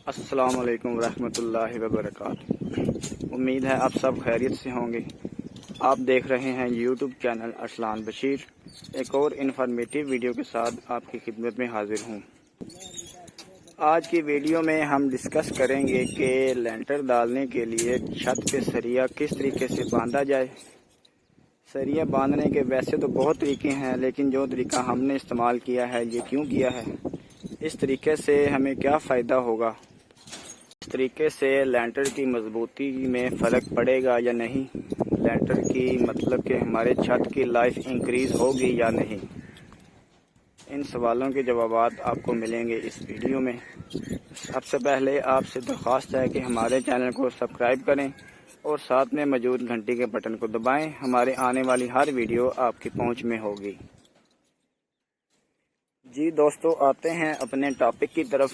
अस्सलाम वालेकुम रहमतुल्लाहि व बरकातुहू। उम्मीद है आप सब खैरियत से होंगे। आप देख रहे हैं यूट्यूब चैनल अरसलान बशीर। एक और इन्फॉर्मेटिव वीडियो के साथ आपकी खिदमत में हाजिर हूँ। आज की वीडियो में हम डिस्कस करेंगे कि लेंटर डालने के लिए छत पे सरिया किस तरीके से बांधा जाए। सरिया बांधने के वैसे तो बहुत तरीके हैं, लेकिन जो तरीका हमने इस्तेमाल किया है ये क्यों किया है, इस तरीके से हमें क्या फ़ायदा होगा, इस तरीके से लेंटर की मजबूती में फ़र्क पड़ेगा या नहीं, लेंटर की मतलब कि हमारे छत की लाइफ इंक्रीज़ होगी या नहीं, इन सवालों के जवाब आपको मिलेंगे इस वीडियो में। सबसे पहले आपसे दरख्वास्त है कि हमारे चैनल को सब्सक्राइब करें और साथ में मौजूद घंटी के बटन को दबाएं। हमारे आने वाली हर वीडियो आपकी पहुंच में होगी। जी दोस्तों, आते हैं अपने टॉपिक की तरफ।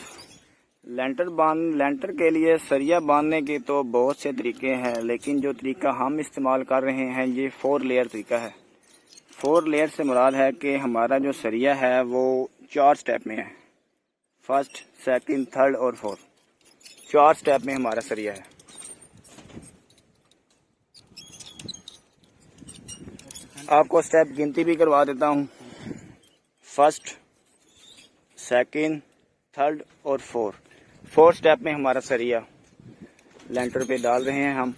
लेंटर के लिए सरिया बांधने के तो बहुत से तरीके हैं, लेकिन जो तरीका हम इस्तेमाल कर रहे हैं ये 4 लेयर तरीका है। 4 लेयर से मुराद है कि हमारा जो सरिया है वो 4 स्टेप में है। फर्स्ट, सेकंड, थर्ड और फोर्थ, 4 स्टेप में हमारा सरिया है। आपको स्टेप गिनती भी करवा देता हूँ। फर्स्ट, सेकंड, थर्ड और फोर्थ स्टेप में हमारा सरिया लेंटर पे डाल रहे हैं हम।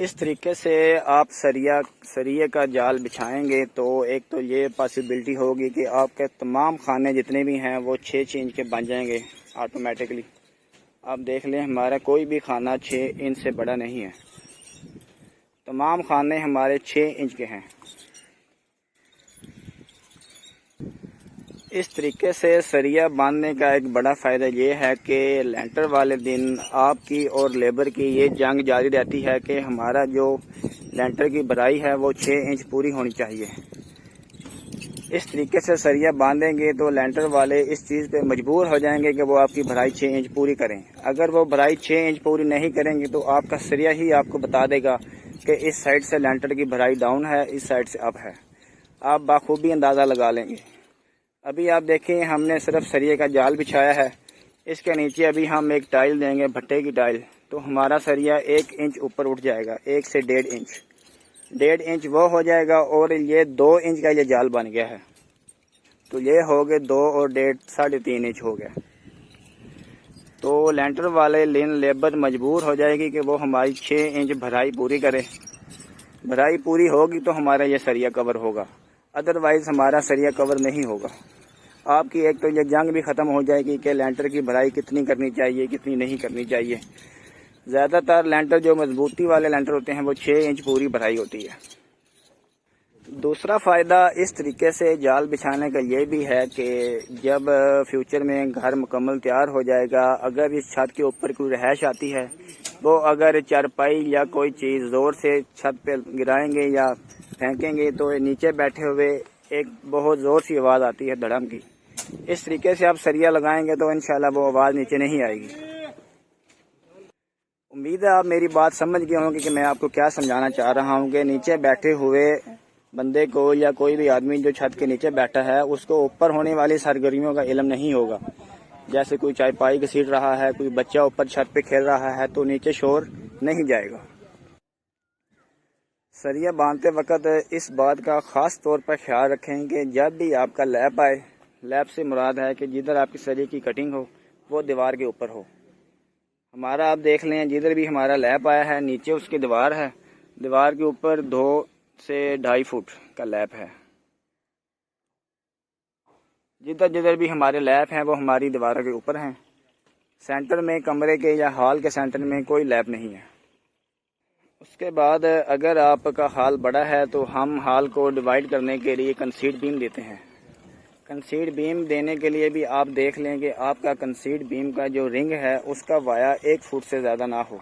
इस तरीके से आप सरिये का जाल बिछाएंगे तो एक तो ये पॉसिबिलिटी होगी कि आपके तमाम खाने जितने भी हैं वो 6 इंच के बन जाएंगे ऑटोमेटिकली। आप देख लें, हमारा कोई भी खाना 6 इंच से बड़ा नहीं है, तमाम खाने हमारे 6 इंच के हैं। इस तरीके से सरिया बांधने का एक बड़ा फ़ायदा ये है कि लेंटर वाले दिन आपकी और लेबर की ये जंग जारी रहती है कि हमारा जो लेंटर की भराई है वो 6 इंच पूरी होनी चाहिए। इस तरीके से सरिया बांधेंगे तो लेंटर वाले इस चीज़ पे मजबूर हो जाएंगे कि वो आपकी भराई 6 इंच पूरी करें। अगर वो भराई 6 इंच पूरी नहीं करेंगे तो आपका सरिया ही आपको बता देगा कि इस साइड से लेंटर की भराई डाउन है, इस साइड से अप है। आप बाखूबी अंदाज़ा लगा लेंगे। अभी आप देखें, हमने सिर्फ सरिये का जाल बिछाया है, इसके नीचे अभी हम एक टाइल देंगे, भट्टे की टाइल, तो हमारा सरिया 1 इंच ऊपर उठ जाएगा, 1 से 1.5 इंच वो हो जाएगा। और ये 2 इंच का ये जाल बन गया है, तो ये हो गए 2 और 3.5 इंच हो गया। तो लेंटर वाले लेबर मजबूर हो जाएगी कि वो हमारी 6 इंच भराई पूरी करे। भराई पूरी होगी तो हमारा ये सरिया कवर होगा, अदरवाइज़ हमारा सरिया कवर नहीं होगा। आपकी एक तो ये जंग भी ख़त्म हो जाएगी कि लेंटर की भराई कितनी करनी चाहिए, कितनी नहीं करनी चाहिए। ज़्यादातर लेंटर जो मजबूती वाले लेंटर होते हैं वो 6 इंच पूरी भराई होती है। दूसरा फ़ायदा इस तरीके से जाल बिछाने का ये भी है कि जब फ्यूचर में घर मुकम्मल तैयार हो जाएगा, अगर इस छत के ऊपर कोई रहायश आती है, वो अगर चारपाई या कोई चीज़ ज़ोर से छत पे गिराएंगे या फेंकेंगे तो नीचे बैठे हुए एक बहुत ज़ोर सी आवाज़ आती है धड़म की। इस तरीके से आप सरिया लगाएंगे तो इंशाल्लाह वो आवाज़ नीचे नहीं आएगी। उम्मीद है आप मेरी बात समझ गए होंगे कि मैं आपको क्या समझाना चाह रहा हूँ कि नीचे बैठे हुए बंदे को या कोई भी आदमी जो छत के नीचे बैठा है उसको ऊपर होने वाली सरगर्मियों का इल्म नहीं होगा। जैसे कोई चारपाई घसीट रहा है, कोई बच्चा ऊपर छत पे खेल रहा है, तो नीचे शोर नहीं जाएगा। सरिया बांधते वक्त इस बात का ख़ास तौर पर ख्याल रखें कि जब भी आपका लैप आए, लैप से मुराद है कि जिधर आपकी सरिये की कटिंग हो वो दीवार के ऊपर हो। हमारा आप देख लें, जिधर भी हमारा लैप आया है नीचे उसकी दीवार है, दीवार के ऊपर 2 से 2.5 फुट का लैप है। जिधर जिधर भी हमारे लैप हैं वो हमारी दीवारों के ऊपर हैं। सेंटर में कमरे के या हॉल के सेंटर में कोई लैप नहीं है। उसके बाद अगर आपका हॉल बड़ा है तो हम हॉल को डिवाइड करने के लिए कंसीड बीम देते हैं। कंसीड बीम देने के लिए भी आप देख लें कि आपका कंसीड बीम का जो रिंग है उसका वाया 1 फुट से ज़्यादा ना हो।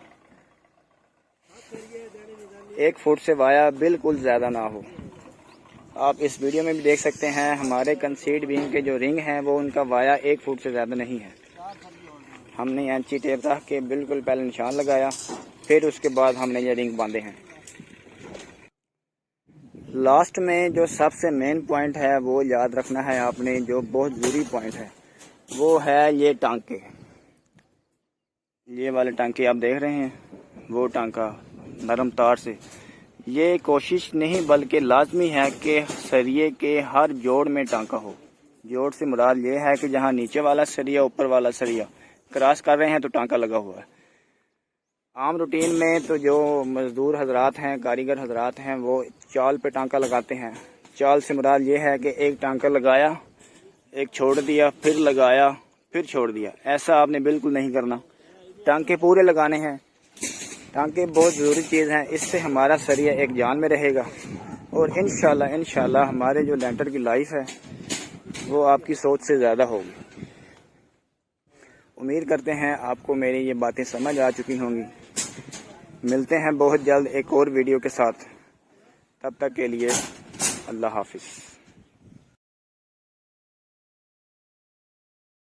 1 फुट से वाया बिल्कुल ज़्यादा ना हो। आप इस वीडियो में भी देख सकते हैं, हमारे कंसीड बीम के जो रिंग हैं वो उनका वाया 1 फुट से ज़्यादा नहीं है। हमने एंची टेप रख के बिल्कुल पहले निशान लगाया, फिर उसके बाद हमने ये रिंग बांधे हैं। लास्ट में जो सबसे मेन पॉइंट है वो याद रखना है आपने, जो बहुत ज़रूरी पॉइंट है, वो है ये टांके, ये वाले टांके आप देख रहे हैं, वो टांका नरम तार से। ये कोशिश नहीं बल्कि लाजमी है कि सरिये के हर जोड़ में टांका हो। जोड़ से मुराद ये है कि जहाँ नीचे वाला सरिया ऊपर वाला सरिया क्रॉस कर रहे हैं तो टांका लगा हुआ है। आम रूटीन में तो जो मज़दूर हजरात हैं, कारीगर हजरात हैं, वो चाल पे टांका लगाते हैं। चाल से मुराद ये है कि एक टांका लगाया, एक छोड़ दिया, फिर लगाया, फिर छोड़ दिया। ऐसा आपने बिल्कुल नहीं करना, टांके पूरे लगाने हैं। टांके बहुत ज़रूरी चीज़ हैं, इससे हमारा सरिया एक जान में रहेगा और इंशाल्लाह हमारे जो लेंटर की लाइफ है वो आपकी सोच से ज़्यादा होगी। उम्मीद करते हैं आपको मेरी ये बातें समझ आ चुकी होंगी। मिलते हैं बहुत जल्द एक और वीडियो के साथ, तब तक के लिए अल्लाह हाफिज़।